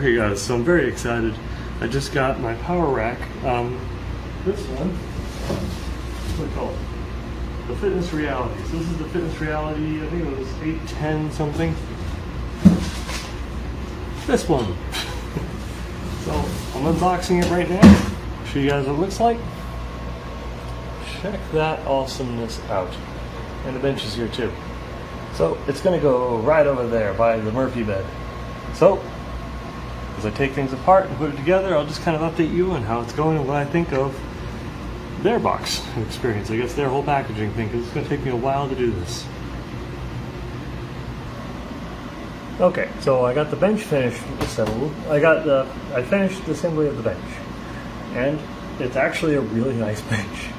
Okay guys, so I'm very excited. I just got my power rack. This one, what do I call it? The Fitness Reality. So this is the Fitness Reality, I think it was 810 something. This one. So I'm unboxing it right now. Show you guys what it looks like. Check that awesomeness out. And the bench is here too. So it's gonna go right over there by the Murphy bed. So as I take things apart and put it together, I'll just kind of update you on how it's going and what I think of their box experience. I guess their whole packaging thing, because it's going to take me a while to do this. Okay, so I got the bench finished assembled. I finished the assembly of the bench, and it's actually a really nice bench.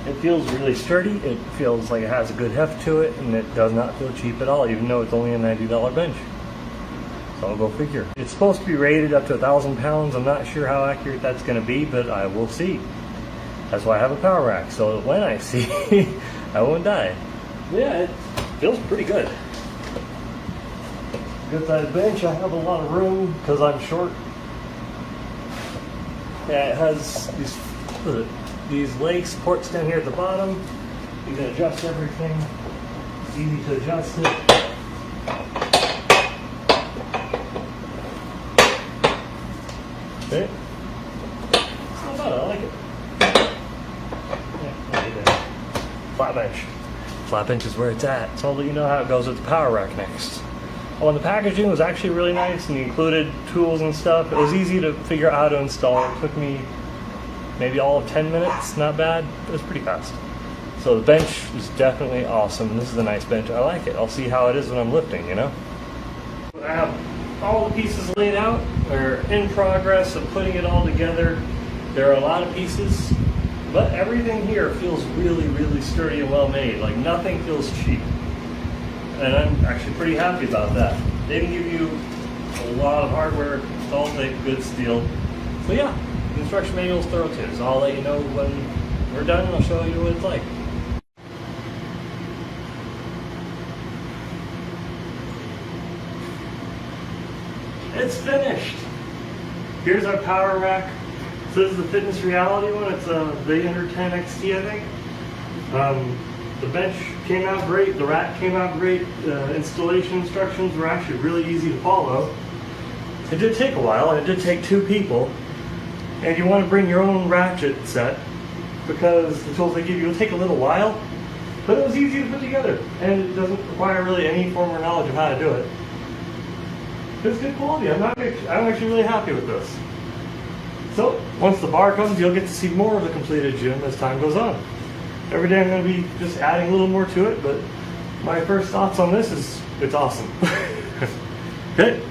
It feels really sturdy. It feels like it has a good heft to it, and it does not feel cheap at all, even though it's only a $90 bench. So I'll go figure. It's supposed to be rated up to 1,000 pounds. I'm not sure how accurate that's going to be, but I will see. That's why I have a power rack, so when I see, I won't die. Yeah, it feels pretty good. Good sized bench. I have a lot of room because I'm short. Yeah, it has these leg supports down here at the bottom. You can adjust everything. It's easy to adjust it. Okay. It's not bad, I like it. Yeah, look at that. Flat bench. Flat bench is where it's at. So I'll let you know how it goes with the power rack next. Oh, and the packaging was actually really nice and included tools and stuff. It was easy to figure out how to install. It took me maybe all of 10 minutes, not bad. It was pretty fast. So the bench is definitely awesome. This is a nice bench. I like it. I'll see how it is when I'm lifting, you know? I have all the pieces laid out. We're in progress of putting it all together. There are a lot of pieces, but everything here feels really, really sturdy and well made. Like nothing feels cheap. And I'm actually pretty happy about that. They didn't give you a lot of hardware. It's all good steel. So yeah, the instruction manual is thorough too. So I'll let you know when we're done and I'll show you what it's like. It's finished. Here's our power rack. So this is the Fitness Reality one. It's a the under 10 XT, I think. The bench came out great. The rack came out great. Installation instructions were actually really easy to follow. It did take a while, and it did take 2 people. And you want to bring your own ratchet set because the tools they give you will take a little while. But it was easy to put together, and it doesn't require really any form or knowledge of how to do it. It's good quality. I'm actually really happy with this. So once the bar comes, you'll get to see more of the completed gym as time goes on. Every day I'm going to be just adding a little more to it, but my first thoughts on this is it's awesome. Okay.